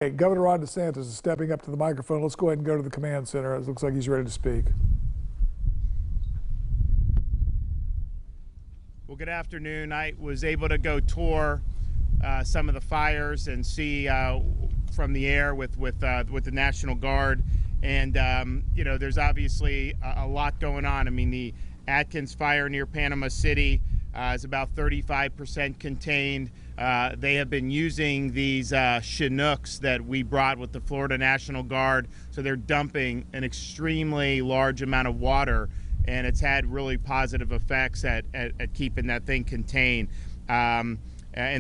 Hey, Governor Ron Desantis is stepping up to the microphone. Let's go ahead and go to the command center. It looks like he's ready to speak. Well, good afternoon. I was able to go tour some of the fires and see from the air with the National Guard, and you know, there's obviously a lot going on. I mean, the Atkins fire near Panama City is about 35% contained. They have been using these Chinooks that we brought with the Florida National Guard, so they're dumping an extremely large amount of water, and it's had really positive effects at keeping that thing contained. And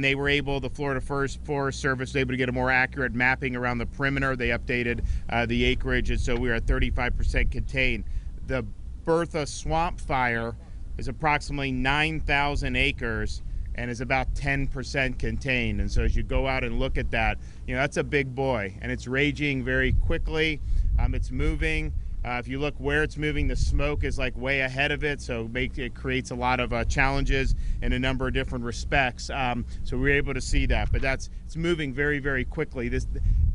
they were able, the Florida Forest Service was able to get a more accurate mapping around the perimeter. They updated the acreage, and so we are at 35% contained. The Bertha Swamp Fire is approximately 9,000 acres and is about 10% contained. And so as you go out and look at that, you know, that's a big boy, and it's raging very quickly. It's moving. If you look where it's moving, the smoke is like way ahead of it, so it creates a lot of challenges in a number of different respects. So we're able to see that, but it's moving very, very quickly.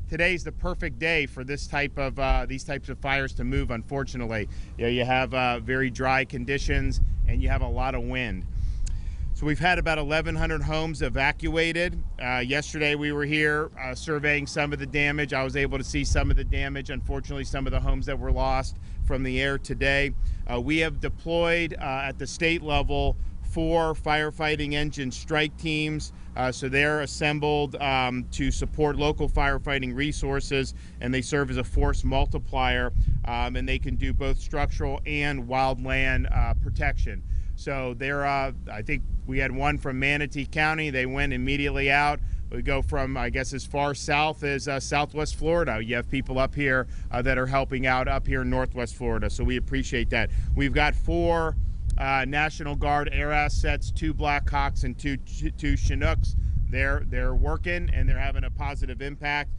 Today's the perfect day for this type of these types of fires to move. Unfortunately, you know, you have very dry conditions and you have a lot of wind. So we've had about 1,100 homes evacuated. Yesterday we were here surveying some of the damage. I was able to see some of the damage. Unfortunately, some of the homes that were lost from the air today. We have deployed at the state level 4 firefighting engine strike teams. So they're assembled to support local firefighting resources, and they serve as a force multiplier, and they can do both structural and wildland protection. So they're, I think we had one from Manatee County. They went immediately out. We go from, I guess, as far south as Southwest Florida. You have people up here that are helping out up here in Northwest Florida. So we appreciate that. We've got 4 National Guard air assets, 2 Blackhawks and 2 Chinooks. They're working and they're having a positive impact.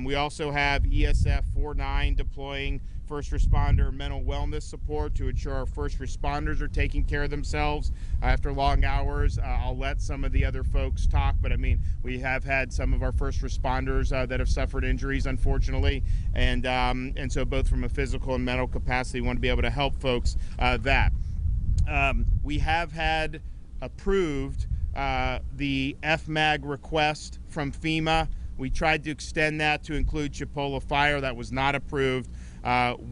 We also have ESF 49 deploying first responder mental wellness support to ensure our first responders are taking care of themselves after long hours. I'll let some of the other folks talk, but I mean, we have had some of our first responders that have suffered injuries, unfortunately, and so both from a physical and mental capacity, we want to be able to help folks that. We have had approved the FMAG request from FEMA. We tried to extend that to include Chipola Fire. That was not approved.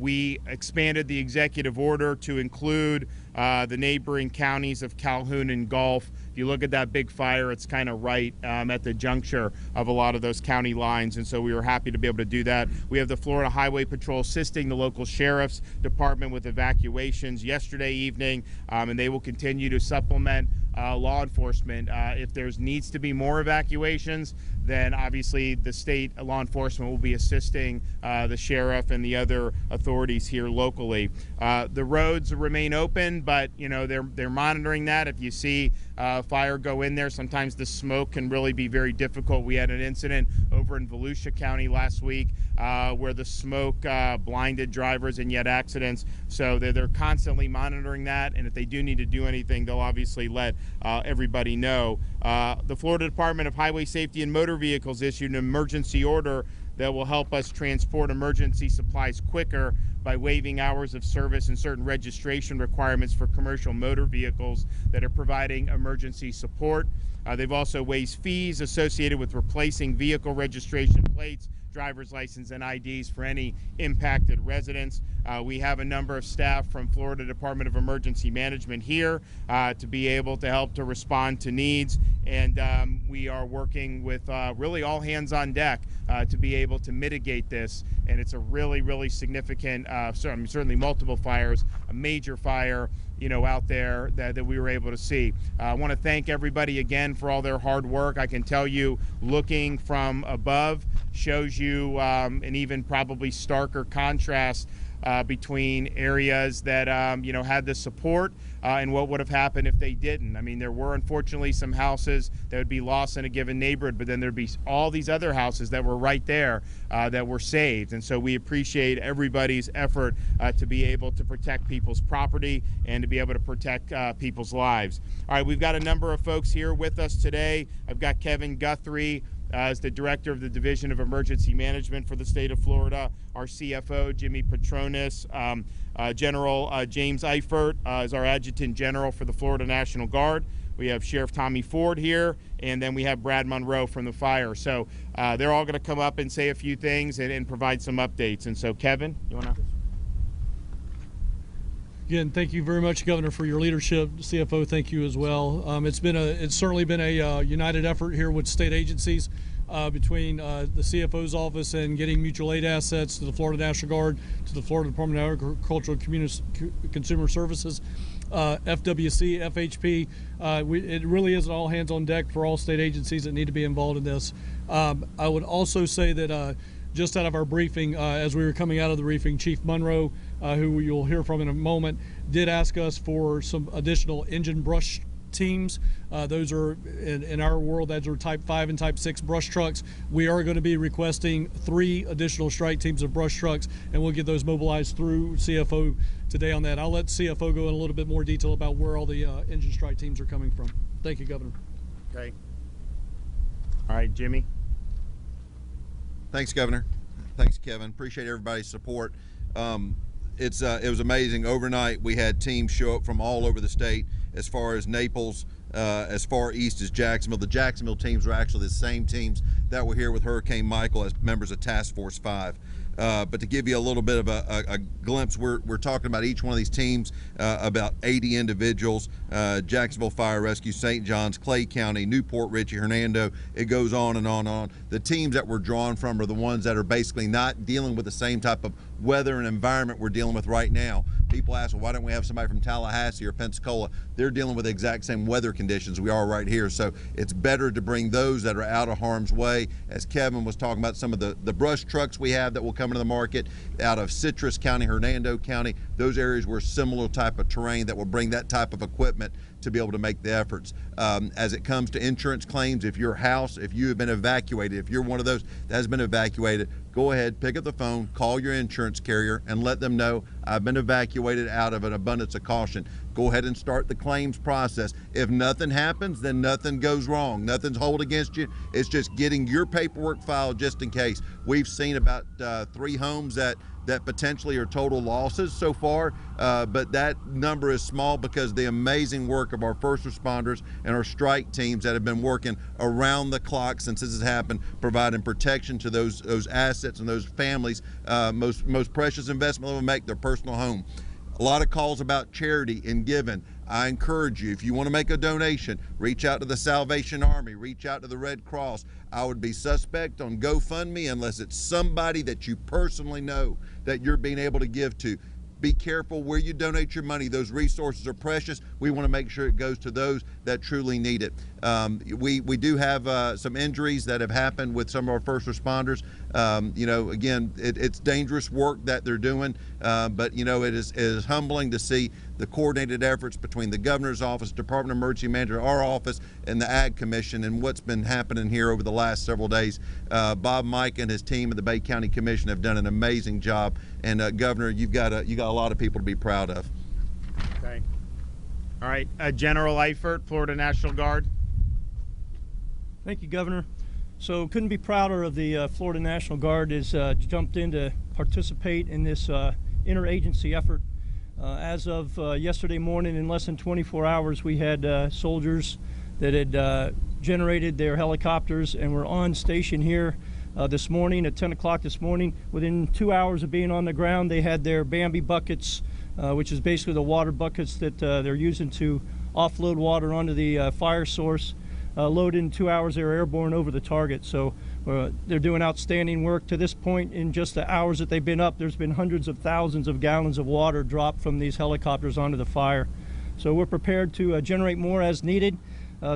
We expanded the executive order to include the neighboring counties of Calhoun and Gulf. If you look at that big fire, it's kind of right at the juncture of a lot of those county lines, and so we were happy to be able to do that. We have the Florida Highway Patrol assisting the local sheriff's department with evacuations yesterday evening, and they will continue to supplement law enforcement. If there needs to be more evacuations, then obviously the state law enforcement will be assisting the sheriff and the other authorities here locally. The roads remain open, but you know, they're monitoring that. If you see fire go in there, sometimes the smoke can really be very difficult. We had an incident over in Volusia County last week where the smoke blinded drivers and yet accidents. So they're constantly monitoring that, and if they do need to do anything, they'll obviously let everybody know. The Florida Department of Highway Safety and Motor Vehicles issued an emergency order that will help us transport emergency supplies quicker by waiving hours of service and certain registration requirements for commercial motor vehicles that are providing emergency support. They've also waived fees associated with replacing vehicle registration plates, driver's license, and IDs for any impacted residents. We have a number of staff from Florida Department of Emergency Management here to be able to help to respond to needs, and we are working with really all hands on deck to be able to mitigate this. And it's a really, really significant, certainly multiple fires, a major fire, you know, out there that we were able to see. I want to thank everybody again for all their hard work. I can tell you, looking from above shows you an even probably starker contrast between areas that you know, had the support and what would have happened if they didn't. I mean, there were unfortunately some houses that would be lost in a given neighborhood, but then there'd be all these other houses that were right there that were saved. And so we appreciate everybody's effort to be able to protect people's property and to be able to protect people's lives. All right, we've got a number of folks here with us today. I've got Kevin Guthrie, as the director of the Division of Emergency Management for the state of Florida. Our CFO, Jimmy Petronis. General James Eifert is our Adjutant General for the Florida National Guard. We have Sheriff Tommy Ford here, and then we have Brad Monroe from the fire. So they're all going to come up and say a few things and provide some updates. And so, Kevin, you want to? Again, thank you very much, Governor, for your leadership. CFO, thank you as well. It's certainly been a united effort here with state agencies between the CFO's office and getting mutual aid assets to the Florida National Guard, to the Florida Department of Agricultural and Consumer Services, FWC, FHP. It really is an all hands on deck for all state agencies that need to be involved in this. I would also say that just out of our briefing, as we were coming out of the briefing, Chief Monroe, who you'll hear from in a moment, did ask us for some additional engine brush teams. Those are, in our world, those are Type 5 and Type 6 brush trucks. We are going to be requesting 3 additional strike teams of brush trucks, and we'll get those mobilized through CFO today on that. I'll let CFO go in a little bit more detail about where all the engine strike teams are coming from. Thank you, Governor. Okay. All right, Jimmy. Thanks, Governor. Thanks, Kevin. Appreciate everybody's support. It was amazing. Overnight, we had teams show up from all over the state, as far as Naples, as far east as Jacksonville. The Jacksonville teams were actually the same teams that were here with Hurricane Michael as members of Task Force 5. But to give you a little bit of a glimpse, we're talking about each one of these teams, about 80 individuals, Jacksonville Fire Rescue, St. John's, Clay County, Newport, Richey, Hernando. It goes on and on and on. The teams that we're drawn from are the ones that are basically not dealing with the same type of weather and environment we're dealing with right now. People ask, well, why don't we have somebody from Tallahassee or Pensacola? They're dealing with the exact same weather conditions we are right here. So it's better to bring those that are out of harm's way. As Kevin was talking about, some of the brush trucks we have that will come into the market out of Citrus County, Hernando County, those areas were similar type of terrain that will bring that type of equipment to be able to make the efforts. As it comes to insurance claims, if your house, if you have been evacuated, if you're one of those that has been evacuated, go ahead, pick up the phone, call your insurance carrier and let them know I've been evacuated out of an abundance of caution. Go ahead and start the claims process. If nothing happens, then nothing goes wrong. Nothing's hold against you. It's just getting your paperwork filed just in case. We've seen about 3 homes that potentially are total losses so far, but that number is small because of the amazing work of our first responders and our strike teams that have been working around the clock since this has happened, providing protection to those assets and those families. Most precious investment they'll make, their personal home. A lot of calls about charity and giving. I encourage you, if you want to make a donation, reach out to the Salvation Army, reach out to the Red Cross. I would be suspect on GoFundMe unless it's somebody that you personally know that you're being able to give to. Be careful where you donate your money. Those resources are precious. We want to make sure it goes to those that truly need it. We do have some injuries that have happened with some of our first responders. Again, it's dangerous work that they're doing, but it is humbling to see the coordinated efforts between the governor's office, Department of Emergency Management, our office, and the Ag Commission, and what's been happening here over the last several days. Bob Mike and his team at the Bay County Commission have done an amazing job, and Governor, you got a lot of people to be proud of. Okay. All right, General Eifert, Florida National Guard. Thank you, Governor. So couldn't be prouder of the Florida National Guard has jumped in to participate in this interagency effort. As of yesterday morning, in less than 24 hours, we had soldiers that had generated their helicopters and were on station here this morning at 10 o'clock this morning. Within 2 hours of being on the ground, they had their Bambi buckets, which is basically the water buckets that they're using to offload water onto the fire source. Loaded in 2 hours, they were airborne over the target. So they're doing outstanding work. To this point, in just the hours that they've been up, there's been hundreds of thousands of gallons of water dropped from these helicopters onto the fire. So we're prepared to generate more as needed.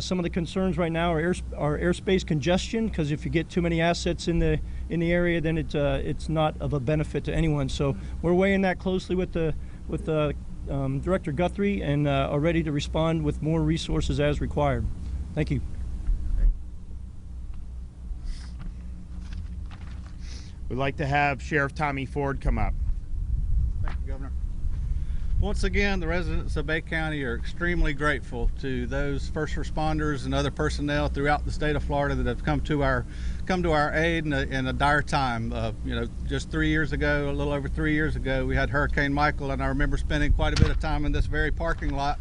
Some of the concerns right now are airspace congestion, because if you get too many assets in the area, then it's not of a benefit to anyone. So we're weighing that closely with Director Guthrie and are ready to respond with more resources as required. Thank you. We'd like to have Sheriff Tommy Ford come up. Thank you, Governor. Once again, the residents of Bay County are extremely grateful to those first responders and other personnel throughout the state of Florida that have come to our aid in a dire time. Just 3 years ago, a little over 3 years ago, we had Hurricane Michael, and I remember spending quite a bit of time in this very parking lot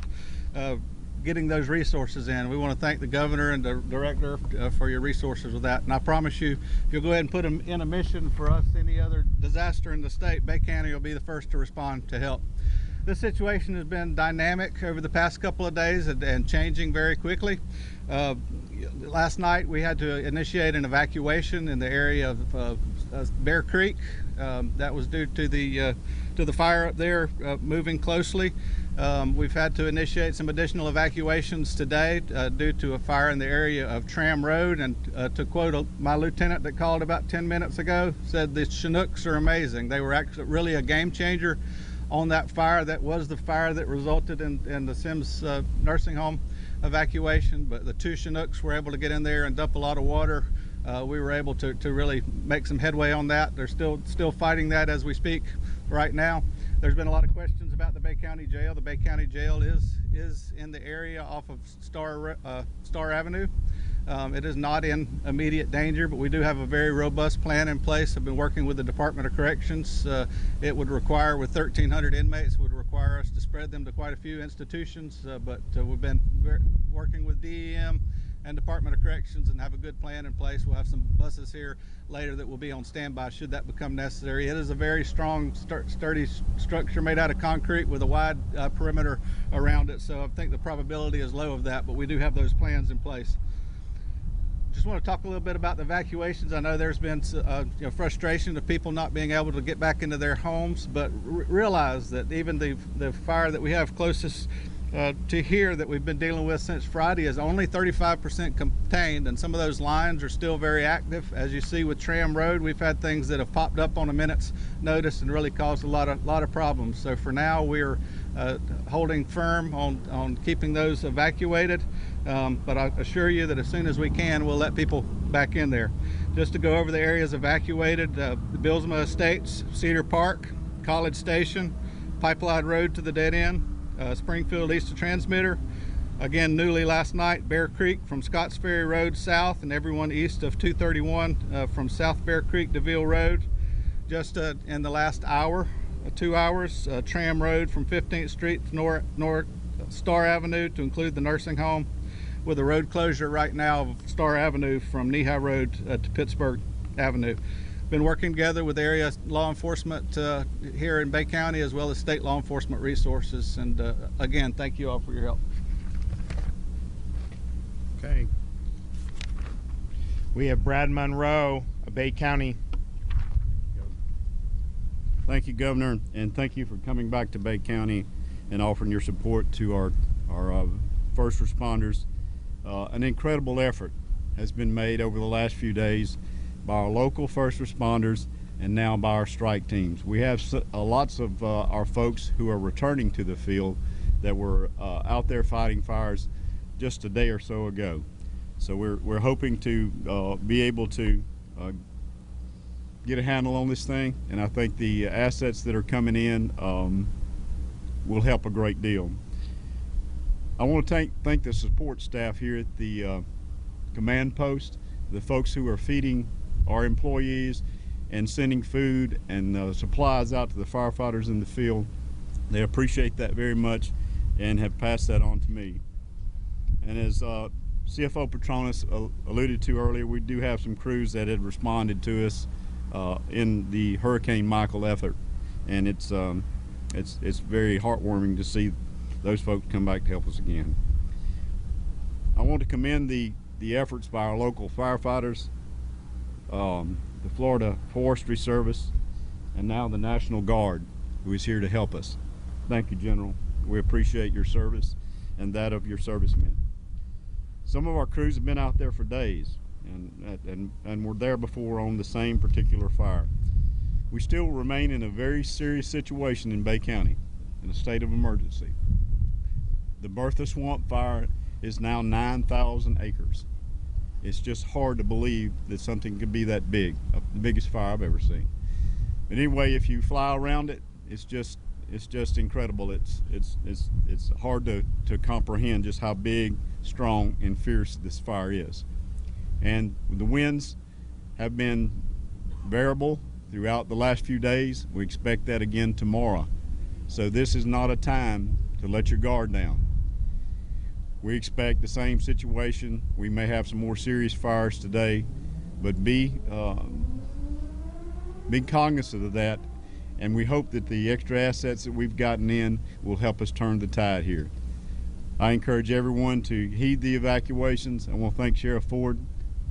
getting those resources in. We want to thank the governor and the director for your resources with that. And I promise you, if you'll go ahead and put them in a mission for us, any other disaster in the state, Bay County will be the first to respond to help. This situation has been dynamic over the past couple of days and changing very quickly. Last night we had to initiate an evacuation in the area of Bear Creek. That was due to the fire up there moving closely. We've had to initiate some additional evacuations today due to a fire in the area of Tram Road. And to quote my lieutenant that called about 10 minutes ago, said the Chinooks are amazing. They were actually really a game changer on that fire. That was the fire that resulted in the Sims nursing home evacuation, but the two Chinooks were able to get in there and dump a lot of water. We were able to really make some headway on that. They're still fighting that as we speak right now. There's been a lot of questions about the Bay County Jail. The Bay County Jail is in the area off of Star Avenue. It is not in immediate danger, but we do have a very robust plan in place. I've been working with the Department of Corrections. It would require, with 1,300 inmates, would require us to spread them to quite a few institutions, but we've been working with DEM and Department of Corrections and have a good plan in place. We'll have some buses here later that will be on standby should that become necessary. It is a very strong, sturdy structure made out of concrete with a wide perimeter around it, so I think the probability is low of that, but we do have those plans in place. Just want to talk a little bit about the evacuations. I know there's been frustration of people not being able to get back into their homes, but realize that even the fire that we have closest to here that we've been dealing with since Friday is only 35% contained, and some of those lines are still very active. As you see with Tram Road, we've had things that have popped up on a minute's notice and really caused a lot of problems. So for now, we're holding firm on keeping those evacuated, but I assure you that as soon as we can, we'll let people back in there. Just to go over the areas evacuated: the Bilsma Estates, Cedar Park, College Station, Pipeline Road to the dead end, Springfield east of Transmitter. Again, newly last night, Bear Creek from Scotts Ferry Road south, and everyone east of 231 from South Bear Creek to Ville Road. Just in the last hour, 2 hours, Tram Road from 15th Street to North Star Avenue to include the nursing home, with a road closure right now of Star Avenue from Lehigh Road to Pittsburgh Avenue. Been working together with area law enforcement here in Bay County, as well as state law enforcement resources. And again, thank you all for your help. Okay. We have Brad Monroe, a Bay County. Thank you, Governor, and thank you for coming back to Bay County and offering your support to our first responders. An incredible effort has been made over the last few days by our local first responders and now by our strike teams. We have lots of our folks who are returning to the field that were out there fighting fires just a day or so ago. So we're hoping to be able to get a handle on this thing, and I think the assets that are coming in will help a great deal. I want to thank the support staff here at the command post, the folks who are feeding our employees and sending food and supplies out to the firefighters in the field. They appreciate that very much and have passed that on to me. And as CFO Petronas alluded to earlier, we do have some crews that had responded to us in the Hurricane Michael effort, and it's very heartwarming to see those folks come back to help us again. I want to commend the efforts by our local firefighters, the Florida Forestry Service, and now the National Guard, who is here to help us. Thank you, General. We appreciate your service and that of your servicemen. Some of our crews have been out there for days and were there before on the same particular fire. We still remain in a very serious situation in Bay County, in a state of emergency. The Bertha Swamp fire is now 9,000 acres. It's just hard to believe that something could be that big, the biggest fire I've ever seen. But anyway, if you fly around it, it's just it's just incredible. It's hard to comprehend just how big, strong, and fierce this fire is. And the winds have been variable throughout the last few days. We expect that again tomorrow. So this is not a time to let your guard down. We expect the same situation. We may have some more serious fires today, but be cognizant of that, and we hope that the extra assets that we've gotten in will help us turn the tide here. I encourage everyone to heed the evacuations. I want to thank Sheriff Ford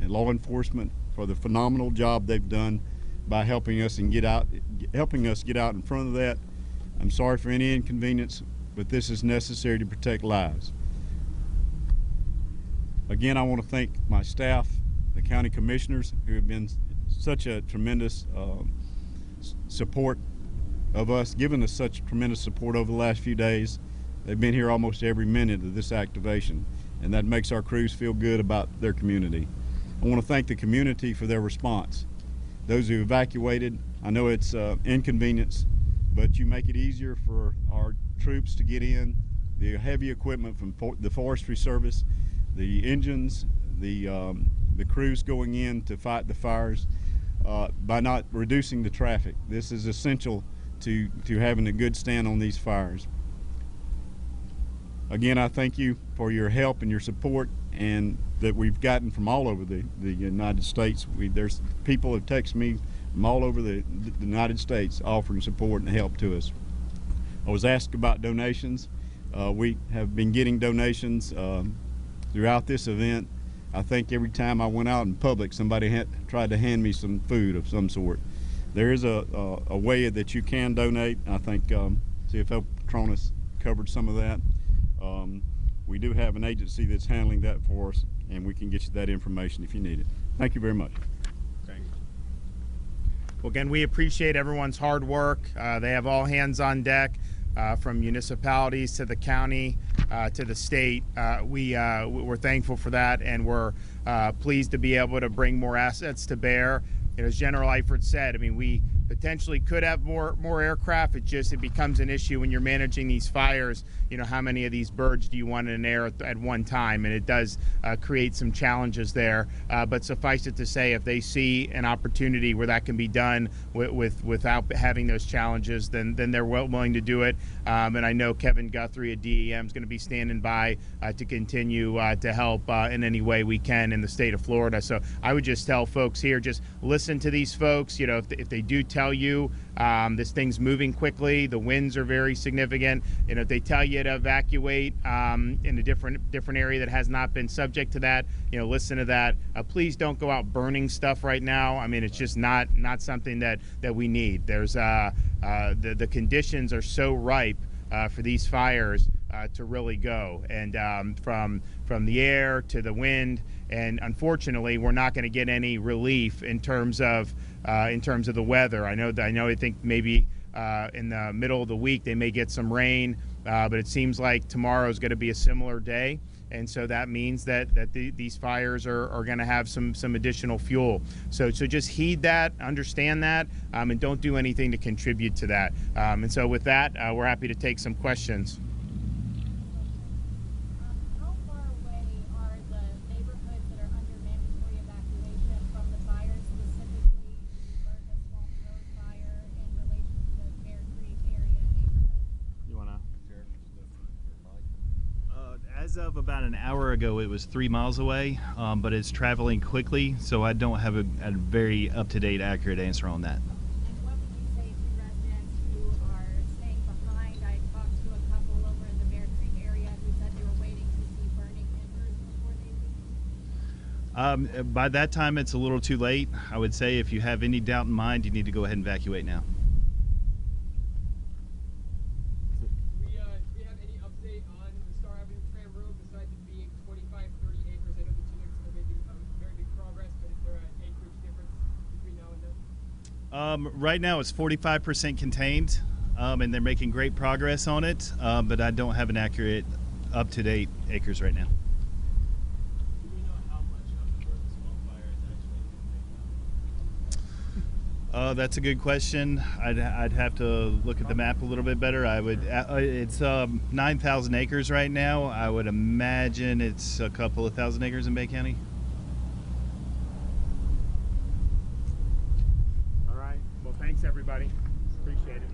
and law enforcement for the phenomenal job they've done by helping us get out in front of that. I'm sorry for any inconvenience, but this is necessary to protect lives. Again, I want to thank my staff, the county commissioners, who have been such a tremendous support of us, given us such tremendous support over the last few days. They've been here almost every minute of this activation, and that makes our crews feel good about their community. I want to thank the community for their response. Those who evacuated, I know it's inconvenience, but you make it easier for our troops to get in, the heavy equipment from the Forestry Service, the engines, the crews going in to fight the fires, by not reducing the traffic. This is essential to having a good stand on these fires. Again, I thank you for your help and your support, and that we've gotten from all over the United States. There's people who text me from all over the United States offering support and help to us. I was asked about donations. We have been getting donations throughout this event. I think every time I went out in public, somebody had tried to hand me some food of some sort. There is a way that you can donate. I think CFO Petronas covered some of that. We do have an agency that's handling that for us, and we can get you that information if you need it. Thank you very much. Okay. Well, again, we appreciate everyone's hard work. They have all hands on deck, from municipalities to the county to the state. We're thankful for that, and we're pleased to be able to bring more assets to bear. As General Eifert said, I mean, we potentially could have more aircraft. It becomes an issue when you're managing these fires. How many of these birds do you want in air at one time? And it does create some challenges there. But suffice it to say, if they see an opportunity where that can be done without having those challenges, then they're willing to do it. And I know Kevin Guthrie at DEM is going to be standing by to continue to help in any way we can in the state of Florida. So I would just tell folks here, just listen to these folks. If they do tell you this thing's moving quickly, the winds are very significant, if they tell you to evacuate in a different area that has not been subject to that, listen to that. Please don't go out burning stuff right now. I mean, it's just not something that we need. There's the conditions are so ripe for these fires to really go, and from the air to the wind, and unfortunately we're not going to get any relief in terms of the weather. I think maybe in the middle of the week they may get some rain, but it seems like tomorrow is going to be a similar day, and so that means that these fires are going to have some additional fuel. So just heed that, understand that, and don't do anything to contribute to that. And so with that, we're happy to take some questions. How far away are the neighborhoods that are under mandatory evacuation from the fires, specifically the Bertha Swamp Road fire in relation to the Bear Creek area neighborhoods? You want to? As of about an hour ago, it was 3 miles away, but it's traveling quickly, so I don't have a very up-to-date, accurate answer on that. And what would you say to residents who are staying behind? I talked to a couple over in the Bear Creek area who said they were waiting to see burning embers before they leave. By that time, it's a little too late. I would say if you have any doubt in mind, you need to go ahead and evacuate now. Do we have any update on the Star Avenue Tram Road besides it being 25, 30 acres? I know the two are making very big progress, but is there an acreage difference between now and then? Right now, it's 45% contained, and they're making great progress on it, but I don't have an accurate, up-to-date acres right now. That's a good question. I'd have to look at the map a little bit better. I would. It's 9,000 acres right now. I would imagine it's a couple of thousand acres in Bay County. All right. Well, thanks everybody. Appreciate it.